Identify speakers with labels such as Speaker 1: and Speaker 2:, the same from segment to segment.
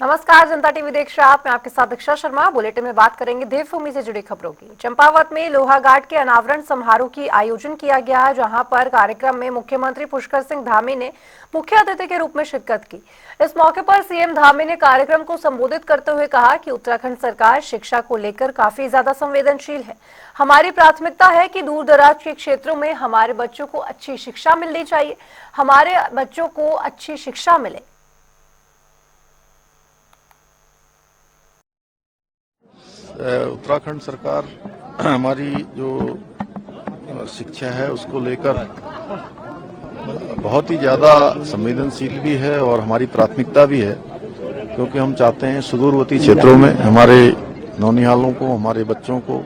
Speaker 1: नमस्कार, जनता टीवी देख रहे आप। मैं आपके साथ दीक्षा शर्मा। बुलेटिन में बात करेंगे देवभूमि से जुड़ी खबरों की। चंपावत में लोहाघाट के अनावरण समारोह की आयोजन किया गया, जहां पर कार्यक्रम में मुख्यमंत्री पुष्कर सिंह धामी ने मुख्य अतिथि के रूप में शिरकत की। इस मौके पर सीएम धामी ने कार्यक्रम को संबोधित करते हुए कहा कि उत्तराखंड सरकार शिक्षा को लेकर काफी ज्यादा संवेदनशील है। हमारी प्राथमिकता है कि दूर दराज के क्षेत्रों में हमारे बच्चों को अच्छी शिक्षा मिलनी चाहिए, हमारे बच्चों को अच्छी शिक्षा मिले।
Speaker 2: उत्तराखंड सरकार हमारी जो शिक्षा है उसको लेकर बहुत ही ज़्यादा संवेदनशील भी है और हमारी प्राथमिकता भी है, क्योंकि हम चाहते हैं सुदूरवर्ती क्षेत्रों में हमारे नौनिहालों को, हमारे बच्चों को,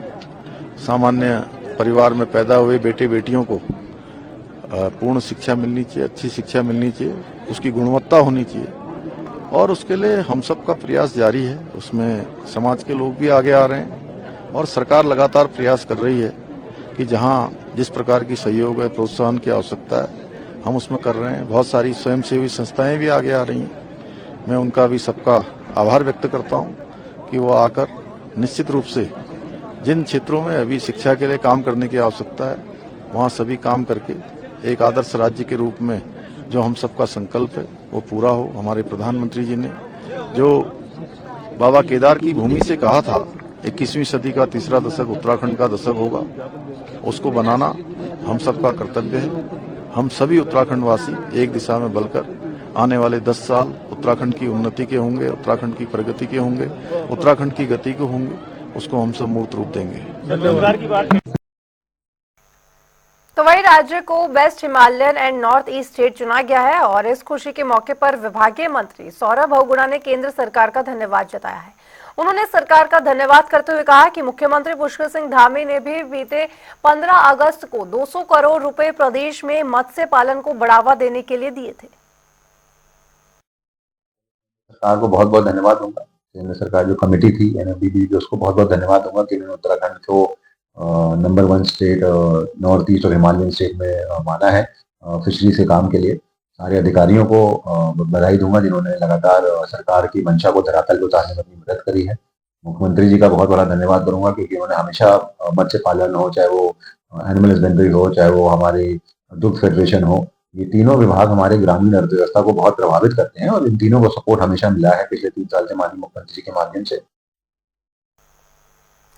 Speaker 2: सामान्य परिवार में पैदा हुए बेटे बेटियों को पूर्ण शिक्षा मिलनी चाहिए, अच्छी शिक्षा मिलनी चाहिए, उसकी गुणवत्ता होनी चाहिए और उसके लिए हम सब का प्रयास जारी है। उसमें समाज के लोग भी आगे आ रहे हैं और सरकार लगातार प्रयास कर रही है कि जहां जिस प्रकार की सहयोग है, प्रोत्साहन की आवश्यकता है, हम उसमें कर रहे हैं। बहुत सारी स्वयंसेवी संस्थाएं भी आगे आ रही हैं। मैं उनका भी सबका आभार व्यक्त करता हूं कि वो आकर निश्चित रूप से जिन क्षेत्रों में अभी शिक्षा के लिए काम करने की आवश्यकता है, वहाँ सभी काम करके एक आदर्श राज्य के रूप में जो हम सबका संकल्प है वो पूरा हो। हमारे प्रधानमंत्री जी ने जो बाबा केदार की भूमि से कहा था 21वीं सदी का तीसरा दशक उत्तराखंड का दशक होगा, उसको बनाना हम सबका कर्तव्य है। हम सभी उत्तराखंडवासी एक दिशा में बढ़कर आने वाले 10 साल उत्तराखंड की उन्नति के होंगे, उत्तराखंड की प्रगति के होंगे, उत्तराखंड की गति के होंगे, उसको हम सब मूर्त रूप देंगे।
Speaker 1: तो वही राज्य को best Himalayan and north east state चुना गया है और इस खुशी के मौके पर विभागीय मंत्री सौरभ बहुगुणा ने केंद्र सरकार का धन्यवाद जताया है। उन्होंने सरकार का धन्यवाद करते हुए कहा कि मुख्यमंत्री पुष्कर सिंह धामी ने भी बीते 15 अगस्त को 200 करोड़ रुपए प्रदेश में मत्स्य पालन को बढ़ावा देने के लिए दिए थे।
Speaker 3: सरकार को बहुत बहुत धन्यवाद दूंगा। केंद्र सरकार जो कमेटी थी एनएफडीबी, उसको बहुत बहुत धन्यवाद दूंगा कि उन्होंने उत्तराखंड को नंबर 1 स्टेट नॉर्थ ईस्ट और हिमालयन स्टेट में माना है फिशरी से काम के लिए। सारे अधिकारियों को बधाई दूंगा जिन्होंने लगातार सरकार की मंशा को धरातल पे उतारने में अपनी मदद करी है। मुख्यमंत्री जी का बहुत बड़ा धन्यवाद करूंगा क्योंकि उन्होंने हमेशा मत्स्य पालन हो, चाहे वो एनिमल हस्बेंड्री हो, चाहे वो हमारी दुग्ध फेडरेशन हो, ये तीनों विभाग हमारे ग्रामीण अर्थव्यवस्था को बहुत प्रभावित करते हैं और इन तीनों को सपोर्ट हमेशा मिला है पिछले 3 साल से माननीय मुख्यमंत्री जी के माध्यम से।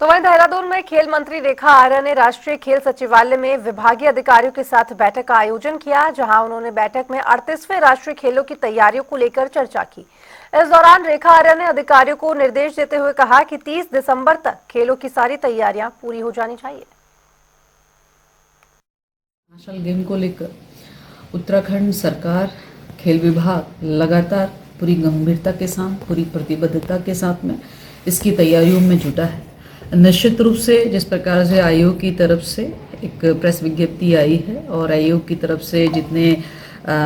Speaker 1: तो वहीं देहरादून में खेल मंत्री रेखा आर्या ने राष्ट्रीय खेल सचिवालय में विभागीय अधिकारियों के साथ बैठक का आयोजन किया, जहां उन्होंने बैठक में 38वें राष्ट्रीय खेलों की तैयारियों को लेकर चर्चा की। इस दौरान रेखा आर्या ने अधिकारियों को निर्देश देते हुए कहा कि 30 दिसंबर तक खेलों की सारी तैयारियां पूरी हो जानी चाहिए।
Speaker 4: नेशनल गेम को लेकर उत्तराखंड सरकार, खेल विभाग लगातार पूरी गंभीरता के साथ, पूरी प्रतिबद्धता के साथ में इसकी तैयारियों में जुटा है। निश्चित रूप से जिस प्रकार से आयोग की तरफ से एक प्रेस विज्ञप्ति आई है और आयोग की तरफ से जितने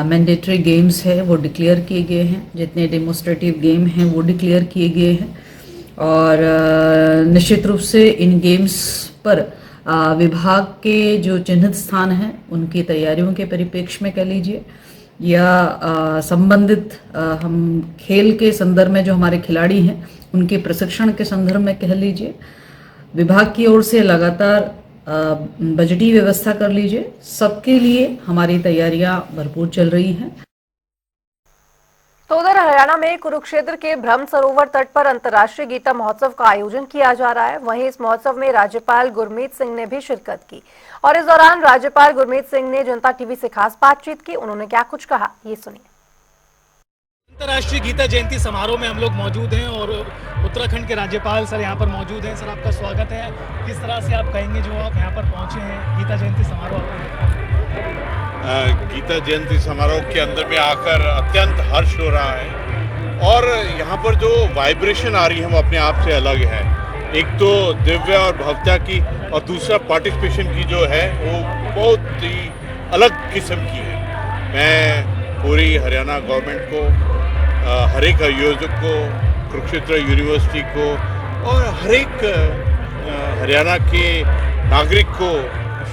Speaker 4: मैंडेटरी गेम्स हैं वो डिक्लेयर किए गए हैं, जितने डेमोस्ट्रेटिव गेम हैं वो डिक्लेयर किए गए हैं और निश्चित रूप से इन गेम्स पर विभाग के जो चिन्हित स्थान हैं उनकी तैयारियों के परिप्रेक्ष्य में कह लीजिए या संबंधित हम खेल के संदर्भ में जो हमारे खिलाड़ी हैं उनके प्रशिक्षण के संदर्भ में कह लीजिए, विभाग की ओर से लगातार बजटीय व्यवस्था कर लीजिए, सबके लिए हमारी तैयारियां भरपूर चल रही हैं।
Speaker 1: तो उधर हरियाणा में कुरुक्षेत्र के ब्रह्म सरोवर तट पर अंतर्राष्ट्रीय गीता महोत्सव का आयोजन किया जा रहा है। वहीं इस महोत्सव में राज्यपाल गुरमीत सिंह ने भी शिरकत की और इस दौरान राज्यपाल गुरमीत सिंह ने जनता टीवी से खास बातचीत की। उन्होंने क्या कुछ कहा, ये सुनिए।
Speaker 5: अंतर्राष्ट्रीय गीता जयंती समारोह में हम लोग मौजूद हैं और उत्तराखंड के राज्यपाल सर यहाँ पर मौजूद हैं। सर, आपका स्वागत है। किस तरह से आप कहेंगे जो आप यहाँ पर पहुँचे हैं गीता जयंती समारोह?
Speaker 6: गीता जयंती समारोह के अंदर में आकर अत्यंत हर्ष हो रहा है और यहाँ पर जो वाइब्रेशन आ रही है वो अपने आप से अलग है। एक तो दिव्य और भव्यता की और दूसरा पार्टिसिपेशन की जो है वो बहुत ही अलग किस्म की है। मैं पूरी हरियाणा गवर्नमेंट को, हर एक आयोजक को, कुरुक्षेत्र यूनिवर्सिटी को और हर एक हरियाणा के नागरिक को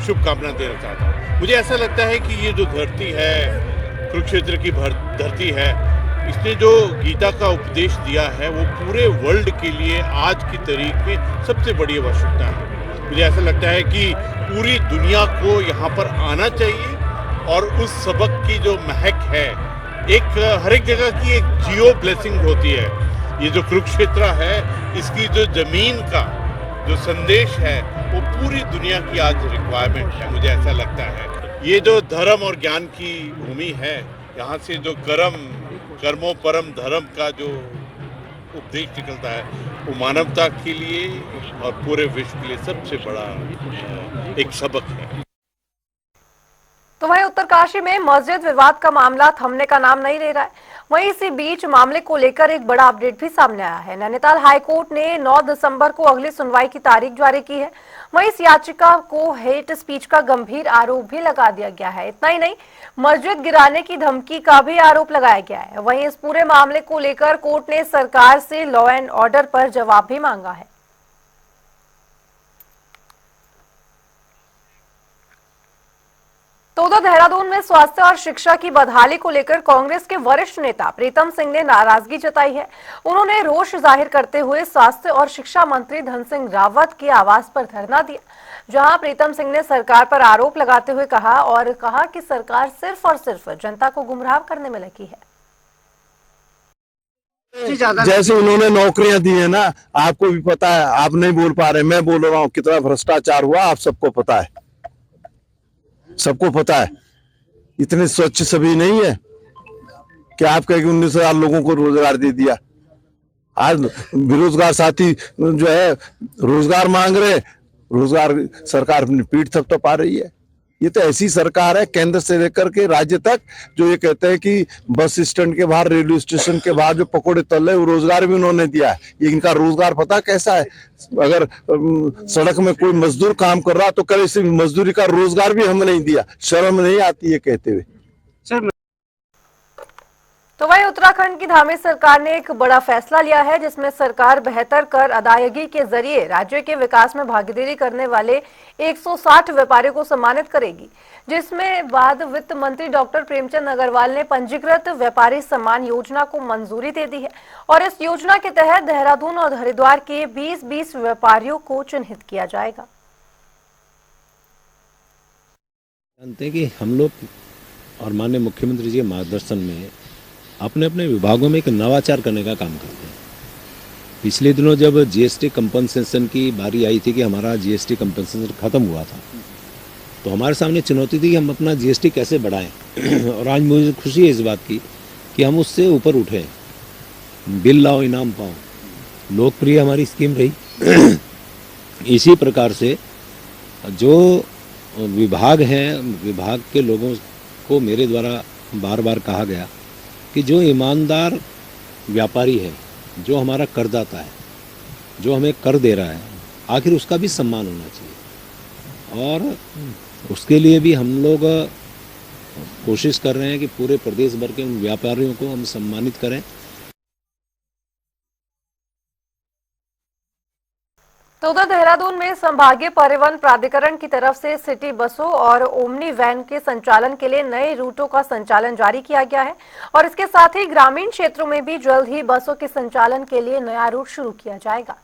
Speaker 6: शुभकामना देना चाहता हूँ। मुझे ऐसा लगता है कि ये जो धरती है, कुरुक्षेत्र की धरती है, इसने जो गीता का उपदेश दिया है वो पूरे वर्ल्ड के लिए आज की तारीख में सबसे बड़ी आवश्यकता है। मुझे ऐसा लगता है कि पूरी दुनिया को यहाँ पर आना चाहिए और उस सबक की जो महक है, एक हर एक जगह की एक जियो ब्लेसिंग होती है। ये जो कुरुक्षेत्र है, इसकी जो जमीन का जो संदेश है वो पूरी दुनिया की आज रिक्वायरमेंट है, मुझे ऐसा लगता है। ये जो धर्म और ज्ञान की भूमि है, यहाँ से जो कर्मों परम धर्म का जो उपदेश निकलता है वो मानवता के लिए और पूरे विश्व के लिए सबसे बड़ा एक सबक है।
Speaker 1: तो वहीं उत्तरकाशी में मस्जिद विवाद का मामला थमने का नाम नहीं ले रहा है। वहीं इसी बीच मामले को लेकर एक बड़ा अपडेट भी सामने आया है। नैनीताल हाईकोर्ट ने 9 दिसंबर को अगली सुनवाई की तारीख जारी की है। वहीं इस याचिका को हेट स्पीच का गंभीर आरोप भी लगा दिया गया है। इतना ही नहीं, मस्जिद गिराने की धमकी का भी आरोप लगाया गया है। वहीं इस पूरे मामले को लेकर कोर्ट ने सरकार से लॉ एंड ऑर्डर पर जवाब भी मांगा है। तो उधर देहरादून में स्वास्थ्य और शिक्षा की बदहाली को लेकर कांग्रेस के वरिष्ठ नेता प्रीतम सिंह ने नाराजगी जताई है। उन्होंने रोष जाहिर करते हुए स्वास्थ्य और शिक्षा मंत्री धन सिंह रावत के आवास पर धरना दिया, जहां प्रीतम सिंह ने सरकार पर आरोप लगाते हुए कहा कि सरकार सिर्फ और सिर्फ जनता को गुमराह करने में लगी है।
Speaker 7: जैसे उन्होंने नौकरियां दी है ना, आपको भी पता है, आप नहीं बोल पा रहे, मैं बोल रहा हूँ कितना भ्रष्टाचार हुआ, आप सबको पता है, सबको पता है। इतने स्वच्छ सभी नहीं है कि आप कहें कि 19,000 लोगों को रोजगार दे दिया। आज बेरोजगार साथी जो है रोजगार मांग रहे, रोजगार सरकार अपनी पीठ थपथपा रही है। ये तो ऐसी सरकार है केंद्र से लेकर के राज्य तक, जो ये कहते हैं कि बस स्टैंड के बाहर, रेलवे स्टेशन के बाहर जो पकौड़े तल रहे, वो रोजगार भी उन्होंने दिया है। ये इनका रोजगार पता कैसा है? अगर सड़क में कोई मजदूर काम कर रहा तो कल इसे मजदूरी का रोजगार भी हमने नहीं दिया। शर्म नहीं आती है कहते हुए।
Speaker 1: तो वहीं उत्तराखंड की धामी सरकार ने एक बड़ा फैसला लिया है, जिसमें सरकार बेहतर कर अदायगी के जरिए राज्य के विकास में भागीदारी करने वाले 160 व्यापारियों को सम्मानित करेगी, जिसमें बाद वित्त मंत्री डॉक्टर प्रेमचंद अग्रवाल ने पंजीकृत व्यापारी सम्मान योजना को मंजूरी दे दी है। और इस योजना के तहत देहरादून और हरिद्वार के 20 व्यापारियों को चिन्हित किया जाएगा।
Speaker 8: जानते हैं कि हम लोग और माननीय मुख्यमंत्री जी के मार्गदर्शन में अपने अपने विभागों में एक नवाचार करने का काम करते हैं। पिछले दिनों जब जीएसटी कंपनसेशन की बारी आई थी कि हमारा जीएसटी कंपनसेशन खत्म हुआ था, तो हमारे सामने चुनौती थी कि हम अपना जीएसटी कैसे बढ़ाएं। और आज मुझे खुशी है इस बात की कि हम उससे ऊपर उठे। बिल लाओ इनाम पाओ लोकप्रिय हमारी स्कीम रही। इसी प्रकार से जो विभाग हैं, विभाग के लोगों को मेरे द्वारा बार बार कहा गया कि जो ईमानदार व्यापारी है, जो हमारा करदाता है, जो हमें कर दे रहा है, आखिर उसका भी सम्मान होना चाहिए। और उसके लिए भी हम लोग कोशिश कर रहे हैं कि पूरे प्रदेश भर के उन व्यापारियों को हम सम्मानित करें।
Speaker 1: तो उधर देहरादून में संभागीय परिवहन प्राधिकरण की तरफ से सिटी बसों और ओमनी वैन के संचालन के लिए नए रूटों का संचालन जारी किया गया है। और इसके साथ ही ग्रामीण क्षेत्रों में भी जल्द ही बसों के संचालन के लिए नया रूट शुरू किया जाएगा।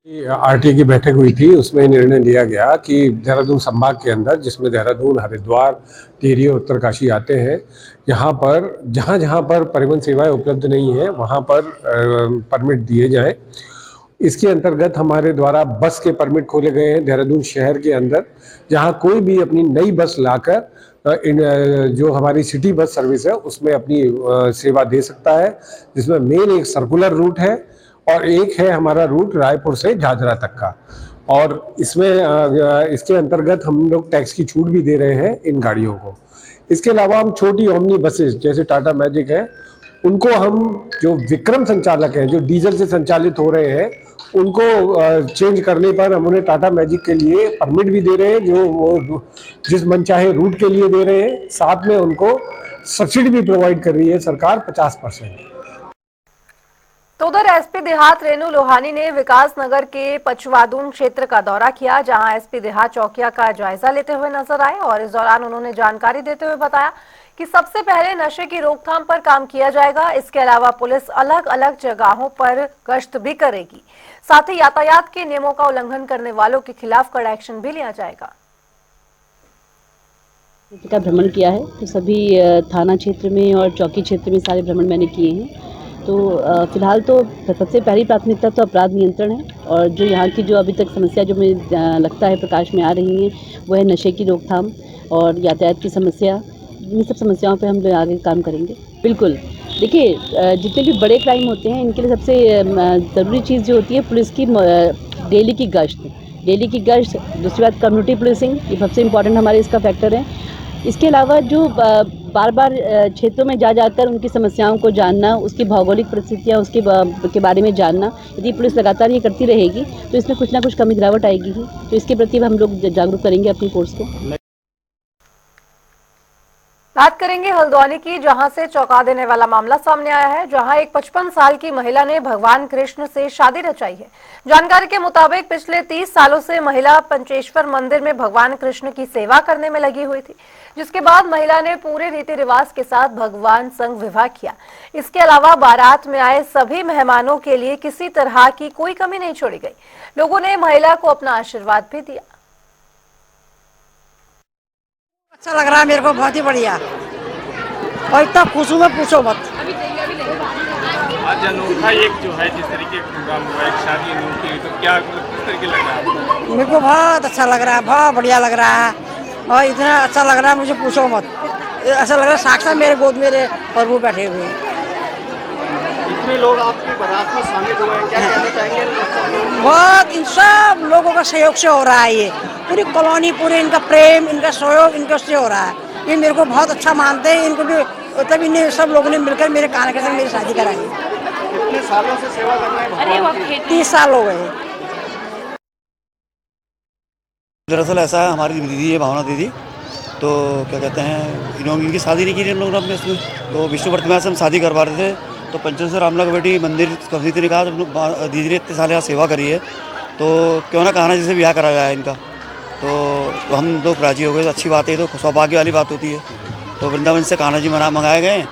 Speaker 9: आरटीए की बैठक हुई थी, उसमें निर्णय लिया गया कि देहरादून संभाग के अंदर, जिसमें देहरादून, हरिद्वार, टिहरी और उत्तरकाशी आते हैं, यहाँ पर जहाँ पर परिवहन सेवाएं उपलब्ध नहीं है वहाँ पर परमिट दिए जाएं। इसके अंतर्गत हमारे द्वारा बस के परमिट खोले गए हैं देहरादून शहर के अंदर, जहाँ कोई भी अपनी नई बस लाकर जो हमारी सिटी बस सर्विस है उसमें अपनी सेवा दे सकता है, जिसमें मेन एक सर्कुलर रूट है और एक है हमारा रूट रायपुर से झाझरा तक का। और इसमें इसके अंतर्गत हम लोग टैक्स की छूट भी दे रहे हैं इन गाड़ियों को। इसके अलावा हम छोटी ओमनी बसेस जैसे टाटा मैजिक है, उनको हम जो विक्रम संचालक हैं, जो डीजल से संचालित हो रहे हैं, उनको चेंज करने पर हम उन्हें टाटा मैजिक के लिए परमिट भी दे रहे हैं, जो वो जिस मनचाहे रूट के लिए दे रहे हैं। साथ में उनको सब्सिडी भी प्रोवाइड कर रही है सरकार 50%।
Speaker 1: तो उधर एसपी देहात रेणु लोहानी ने विकास नगर के पचवादून क्षेत्र का दौरा किया, जहां एसपी देहात चौकिया का जायजा लेते हुए नजर आए और इस दौरान उन्होंने जानकारी देते हुए बताया कि सबसे पहले नशे की रोकथाम पर काम किया जाएगा। इसके अलावा पुलिस अलग अलग जगहों पर गश्त भी करेगी, साथ ही यातायात के नियमों का उल्लंघन करने वालों के खिलाफ कड़ा एक्शन भी लिया जाएगा।
Speaker 10: का भ्रमण किया है, तो सभी थाना क्षेत्र में और चौकी क्षेत्र में सारे भ्रमण मैंने किए हैं। तो फिलहाल तो सबसे पहली प्राथमिकता तो अपराध नियंत्रण है, और जो यहाँ की जो अभी तक समस्या जो मुझे लगता है प्रकाश में आ रही है वो है नशे की रोकथाम और यातायात की समस्या। इन सब समस्याओं पे हम लोग आगे काम करेंगे। बिल्कुल, देखिए जितने भी बड़े क्राइम होते हैं इनके लिए सबसे ज़रूरी चीज़ जो होती है पुलिस की डेली की गश्त। दूसरी बात कम्युनिटी पुलिसिंग, ये सबसे इम्पॉर्टेंट हमारे इसका फैक्टर है। इसके अलावा जो बार बार क्षेत्रों में जाकर उनकी समस्याओं को जानना, उसकी भौगोलिक परिस्थितियाँ उसके बारे में जानना, यदि पुलिस लगातार ये करती रहेगी तो इसमें कुछ ना कुछ कमी गिरावट आएगी ही। तो इसके प्रति हम लोग जागरूक करेंगे अपनी फोर्स को।
Speaker 1: बात करेंगे हल्द्वानी की, जहां से चौंका देने वाला मामला सामने आया है, जहां एक 55 साल की महिला ने भगवान कृष्ण से शादी रचाई है। जानकारी के मुताबिक पिछले 30 सालों से महिला पंचेश्वर मंदिर में भगवान कृष्ण की सेवा करने में लगी हुई थी, जिसके बाद महिला ने पूरे रीति रिवाज के साथ भगवान संग विवाह किया। इसके अलावा बारात में आए सभी मेहमानों के लिए किसी तरह की कोई कमी नहीं छोड़ी गई। लोगों ने महिला को अपना आशीर्वाद भी दिया।
Speaker 11: अच्छा लग रहा है मेरे को, बहुत ही बढ़िया, और इतना खुश हूँ मैं पूछो मत।
Speaker 12: आज अनोखा एक जो है जिस तरीके का प्रोग्राम हुआ, एक शादी अनोखी, तो क्या किस तरीके लग रहा है?
Speaker 11: मेरे को बहुत अच्छा लग रहा है, बहुत बढ़िया लग रहा है, और इतना अच्छा लग रहा है मुझे पूछो मत। ऐसा लग रहा है साक्षात मेरे गोद मेरे प्रभु बैठे हुए हैं।
Speaker 12: इतने लोग आपकी बारात में शामिल हुए हैं, क्या कहना चाहेंगे?
Speaker 11: बहुत इन सब लोगों का सहयोग से हो रहा है, ये पूरी कॉलोनी, पूरे इनका प्रेम, इनका सहयोग इनका से हो रहा है। ये मेरे को बहुत अच्छा मानते हैं, इनको भी तब इन्हें सब लोगों ने मिलकर मेरे कान के संग मेरी शादी कराई।
Speaker 12: कितने सालों से सेवा कर रहे हैं?
Speaker 11: 30 साल हो गए।
Speaker 13: दरअसल ऐसा है, हमारी दीदी है भावना दीदी, तो क्या कहते हैं इनकी शादी नहीं की इन लोगों ने अपने इसमें, तो विष्णु प्रतिमा से हम शादी करवा रहे थे। तो पंचेश्वर रामला की बेटी मंदिर समिति ने कहा दीदी ने इतने साल यहाँ सेवा करी है तो क्यों ना कान्हा जी से ब्याह करा जाए इनका। तो हम लोग राजी हो गए। तो अच्छी बात है, तो सौभाग्य वाली बात होती है। तो वृंदावन से कान्हा जी मंगाए गए।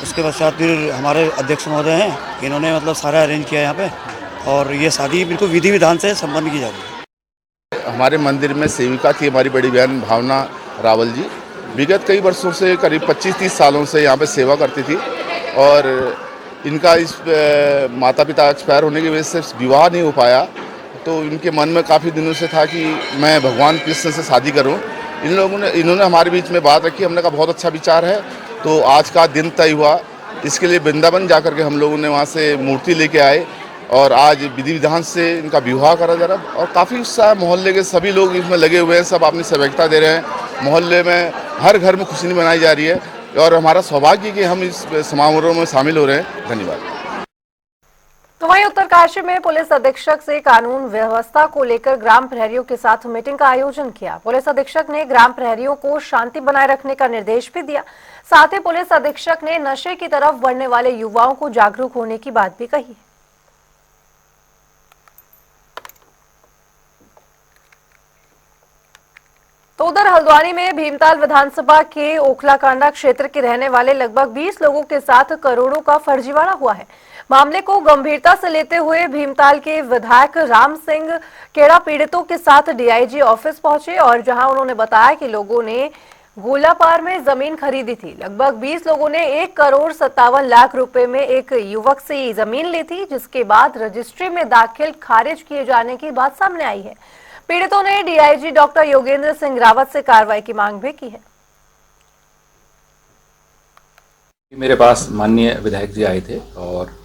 Speaker 13: उसके पश्चात फिर हमारे अध्यक्ष महोदय हैं, इन्होंने मतलब सारा अरेंज किया यहाँ पे, और ये शादी बिल्कुल विधि विधान से संपन्न की जा रही है।
Speaker 14: हमारे मंदिर में सेविका थी हमारी बड़ी बहन भावना रावल जी। विगत कई वर्षों से, करीब 25-30 सालों से यहाँ पे सेवा करती थी, और इनका इस माता पिता एक्सपायर होने की वजह से विवाह नहीं हो पाया। तो इनके मन में काफ़ी दिनों से था कि मैं भगवान कृष्ण से शादी करूं। इन्होंने हमारे बीच में बात रखी, हमने कहा बहुत अच्छा विचार है। तो आज का दिन तय हुआ। इसके लिए वृंदावन जाकर के हम लोगों ने वहाँ से मूर्ति लेके आए, और आज विधि विधान से इनका विवाह करा जा रहा है। और काफ़ी उत्साह, मोहल्ले के सभी लोग इसमें लगे हुए हैं, सब अपनी सहभागिता दे रहे हैं। मोहल्ले में हर घर में खुशी मनाई जा रही है, और हमारा सौभाग्य कि हम इस समारोह में शामिल हो रहे हैं। धन्यवाद।
Speaker 1: तो वहीं उत्तरकाशी में पुलिस अधीक्षक से कानून व्यवस्था को लेकर ग्राम प्रहरियों के साथ मीटिंग का आयोजन किया। पुलिस अधीक्षक ने ग्राम प्रहरियों को शांति बनाए रखने का निर्देश भी दिया। साथ ही पुलिस अधीक्षक ने नशे की तरफ बढ़ने वाले युवाओं को जागरूक होने की बात भी कही। तो उधर हल्द्वानी में भीमताल विधानसभा के ओखलाकांडा क्षेत्र के रहने वाले लगभग 20 लोगों के साथ करोड़ों का फर्जीवाड़ा हुआ है। मामले को गंभीरता से लेते हुए भीमताल के विधायक राम सिंह केड़ा पीड़ितों के साथ डीआईजी ऑफिस पहुंचे, और जहां उन्होंने बताया कि लोगों ने गोलापार में जमीन खरीदी थी। लगभग 20 लोगों ने 1,57,00,000 रुपए में एक युवक से जमीन ली थी, जिसके बाद रजिस्ट्री में दाखिल खारिज किए जाने की बात सामने आई है। पीड़ितों ने डीआईजी डॉक्टर योगेंद्र सिंह रावत से कार्रवाई की मांग भी की है।
Speaker 15: मेरे पास माननीय विधायक जी आए थे, और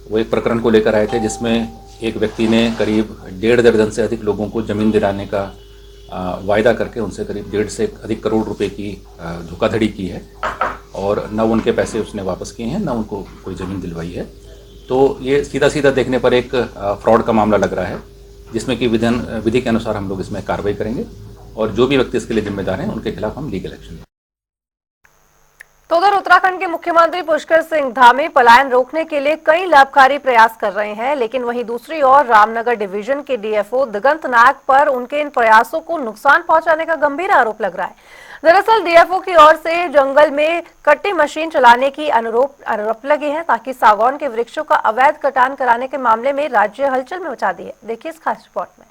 Speaker 15: वो एक प्रकरण को लेकर आए थे जिसमें एक व्यक्ति ने करीब 1.5 दर्जन से अधिक लोगों को जमीन दिलाने का वायदा करके उनसे करीब 1.5 से अधिक करोड़ रुपए की धोखाधड़ी की है, और न उनके पैसे उसने वापस किए हैं, न उनको कोई ज़मीन दिलवाई है। तो ये सीधा सीधा देखने पर एक फ्रॉड का मामला लग रहा है, जिसमें कि विधि के अनुसार हम लोग इसमें कार्रवाई करेंगे, और जो भी व्यक्ति इसके लिए जिम्मेदार हैं उनके खिलाफ हम लीगल एक्शन लेंगे।
Speaker 1: तो उधर उत्तराखंड के मुख्यमंत्री पुष्कर सिंह धामी पलायन रोकने के लिए कई लाभकारी प्रयास कर रहे हैं, लेकिन वहीं दूसरी ओर रामनगर डिवीजन के डीएफओ दिगंत नायक पर उनके इन प्रयासों को नुकसान पहुंचाने का गंभीर आरोप लग रहा है। दरअसल डीएफओ की ओर से जंगल में कट्टी मशीन चलाने की आरोप लगे हैं, ताकि सागौन के वृक्षों का अवैध कटान कराने के मामले में राज्य हलचल में मचा दी है। देखिए इस खास रिपोर्ट में।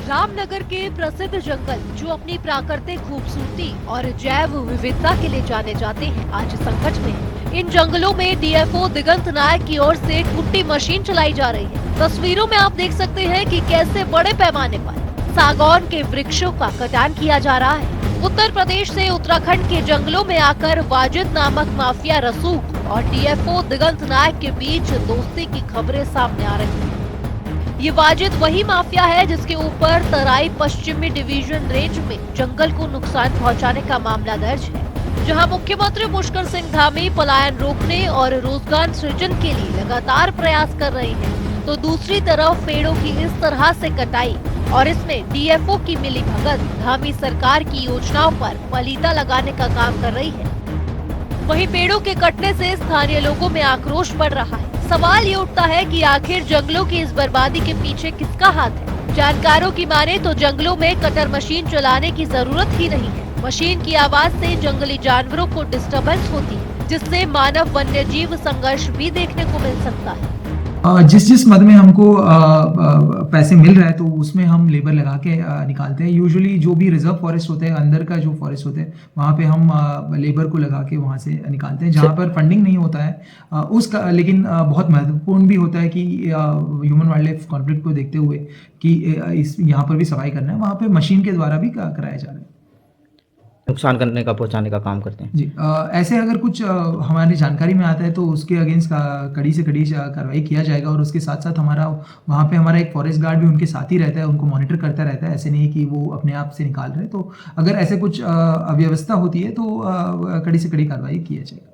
Speaker 16: रामनगर के प्रसिद्ध जंगल जो अपनी प्राकृतिक खूबसूरती और जैव विविधता के लिए जाने जाते हैं, आज संकट में है। इन जंगलों में डीएफओ दिगंत नायक की ओर से कुट्टी मशीन चलाई जा रही है। तस्वीरों में आप देख सकते हैं कि कैसे बड़े पैमाने पर सागौन के वृक्षों का कटान किया जा रहा है। उत्तर प्रदेश से उत्तराखंड के जंगलों में आकर वाजिद नामक माफिया रसूख और डीएफओ दिगंत नायक के बीच दोस्ती की खबरें सामने आ रही है। ये वाजिद वही माफिया है जिसके ऊपर तराई पश्चिमी डिवीजन रेंज में जंगल को नुकसान पहुंचाने का मामला दर्ज है, जहां मुख्यमंत्री पुष्कर सिंह धामी पलायन रोकने और रोजगार सृजन के लिए लगातार प्रयास कर रहे हैं, तो दूसरी तरफ पेड़ों की इस तरह से कटाई और इसमें डीएफओ की मिलीभगत धामी सरकार की योजनाओं पर पलीता लगाने का काम कर रही है। वहीं पेड़ों के कटने से स्थानीय लोगों में आक्रोश बढ़ रहा है। सवाल ये उठता है कि आखिर जंगलों की इस बर्बादी के पीछे किसका हाथ है। जानकारों की माने तो जंगलों में कटर मशीन चलाने की जरूरत ही नहीं है। मशीन की आवाज से जंगली जानवरों को डिस्टर्बेंस होती है, जिससे मानव वन्य जीव संघर्ष भी देखने को मिल सकता है।
Speaker 17: जिस मद में हमको पैसे मिल रहा है तो उसमें हम लेबर लगा के निकालते हैं। यूजुअली जो भी रिजर्व फॉरेस्ट होते हैं, अंदर का जो फॉरेस्ट होते हैं, वहाँ पे हम लेबर को लगा के वहाँ से निकालते हैं। जहाँ पर फंडिंग नहीं होता है उसका, लेकिन बहुत महत्वपूर्ण भी होता है कि ह्यूमन वाइल्ड लाइफ कॉन्फ्लिक्ट को देखते हुए कि इस यहाँ पर भी सफाई करना है, वहाँ पे मशीन के द्वारा भी कराया जा रहा है।
Speaker 18: नुकसान करने का, पहुंचाने का काम करते हैं जी।
Speaker 17: ऐसे अगर कुछ हमारी जानकारी में आता है तो उसके अगेंस्ट कड़ी से कड़ी कार्रवाई किया जाएगा। और उसके साथ साथ वहाँ पे हमारा एक फॉरेस्ट गार्ड भी उनके साथ ही रहता है, उनको मॉनिटर करता रहता है। ऐसे नहीं कि वो अपने आप से निकाल रहे। तो अगर ऐसे कुछ अव्यवस्था होती है तो कड़ी से कड़ी कार्रवाई किया जाएगा।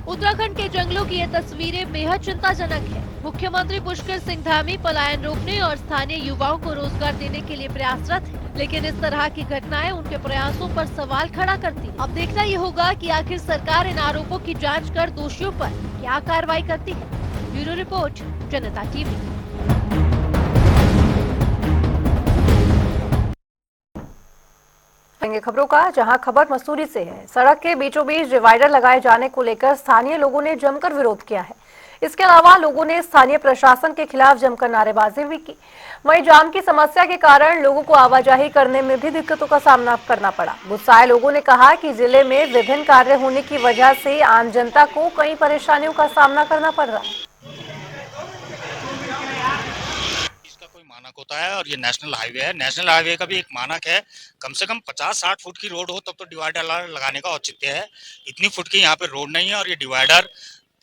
Speaker 16: उत्तराखंड के जंगलों की ये तस्वीरें बेहद चिंताजनक है। मुख्यमंत्री पुष्कर सिंह धामी पलायन रोकने और स्थानीय युवाओं को रोजगार देने के लिए प्रयासरत है, लेकिन इस तरह की घटनाएं उनके प्रयासों पर सवाल खड़ा करती। अब देखना ये होगा कि आखिर सरकार इन आरोपों की जांच कर दोषियों पर क्या कार्रवाई करती है। ब्यूरो रिपोर्ट, जनता टीवी।
Speaker 1: खबरों का जहां खबर मसूरी से है। सड़क के बीचों बीच डिवाइडर लगाए जाने को लेकर स्थानीय लोगों ने जमकर विरोध किया है। इसके अलावा लोगों ने स्थानीय प्रशासन के खिलाफ जमकर नारेबाजी भी की। वहीं जाम की समस्या के कारण लोगों को आवाजाही करने में भी दिक्कतों का सामना करना पड़ा। गुस्साए लोगों ने कहा कि जिले में विभिन्न कार्य होने की वजह से आम जनता को कई परेशानियों का सामना करना पड़ रहा है।
Speaker 19: मानक होता है और ये नेशनल हाईवे है। नेशनल हाईवे का भी एक मानक है, कम से कम 50-60 फुट की रोड हो तब तो डिवाइडर लगाने का औचित्य है। इतनी फुट की यहाँ पे रोड नहीं है और ये डिवाइडर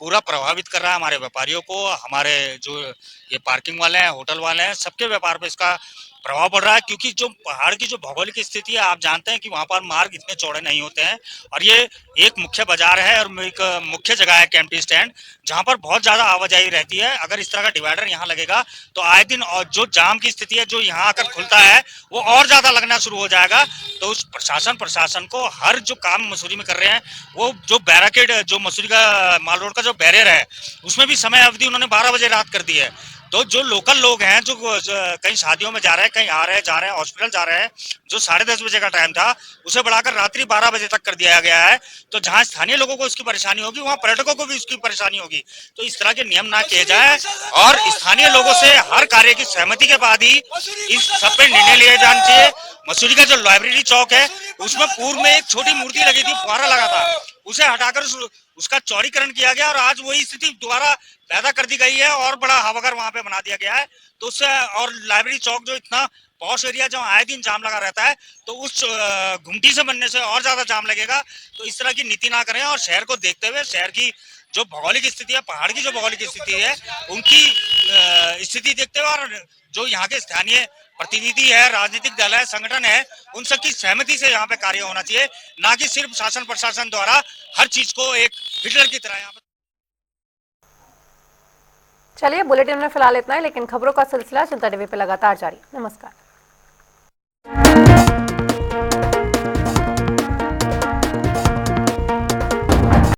Speaker 19: पूरा प्रभावित कर रहा है हमारे व्यापारियों को, हमारे जो ये पार्किंग वाले हैं, होटल वाले हैं, सबके व्यापार पे इसका प्रभाव पड़ रहा है। क्योंकि जो पहाड़ की जो भौगोलिक स्थिति है, आप जानते हैं कि वहाँ पर मार्ग इतने चौड़े नहीं होते हैं और ये एक मुख्य बाजार है और एक मुख्य जगह है कैंपटी स्टैंड, जहाँ पर बहुत ज्यादा आवाजाही रहती है। अगर इस तरह का डिवाइडर यहाँ लगेगा तो आए दिन और जो जाम की स्थिति है जो यहाँ आकर खुलता है वो और ज्यादा लगना शुरू हो जाएगा। तो उस प्रशासन को हर जो काम मसूरी में कर रहे हैं, वो जो बैरिकेड जो मसूरी का माल रोड का जो बैरियर है उसमें भी समय अवधि उन्होंने 12 बजे रात कर दी है। तो जो लोकल लोग हैं जो कहीं शादियों में जा रहे हैं, कहीं आ रहे हैं, जा रहे हैं, हॉस्पिटल जा रहे हैं, जो 10:30 बजे का टाइम था उसे बढ़ाकर रात्रि 12 बजे तक कर दिया गया है। तो जहां स्थानीय लोगों को इसकी परेशानी होगी वहां पर्यटकों को भी इसकी परेशानी होगी। तो इस तरह के नियम ना किए जाए और स्थानीय लोगों से हर कार्य की सहमति के बाद ही इस सब पे निर्णय लिए जाने चाहिए। मसूरी का जो लाइब्रेरी चौक है उसमें पूर्व में एक छोटी मूर्ति लगी थी, फुहारा लगा था, उसे हटाकर उसका चौड़ीकरण किया गया और आज वही स्थिति दोबारा पैदा कर दी गई है और बड़ा हवाघर वहां पे बना दिया गया है। तो उससे और लाइब्रेरी चौक जो इतना पॉश एरिया जहाँ आए दिन जाम लगा रहता है, तो उस घुमटी से बनने से और ज्यादा जाम लगेगा। तो इस तरह की नीति ना करें और शहर को देखते हुए, शहर की जो भौगोलिक स्थिति है, पहाड़ की जो भौगोलिक स्थिति है, उनकी स्थिति देखते हुए और जो यहाँ के स्थानीय प्रतिनिधि है, राजनीतिक दल है, संगठन है, उन सबकी सहमति से यहाँ पे कार्य होना चाहिए, ना कि सिर्फ शासन प्रशासन द्वारा हर चीज को एक हिटलर की तरह यहाँ पे।
Speaker 1: चलिए बुलेटिन में फिलहाल इतना है, लेकिन खबरों का सिलसिला जनता टीवी पे लगातार जारी। नमस्कार।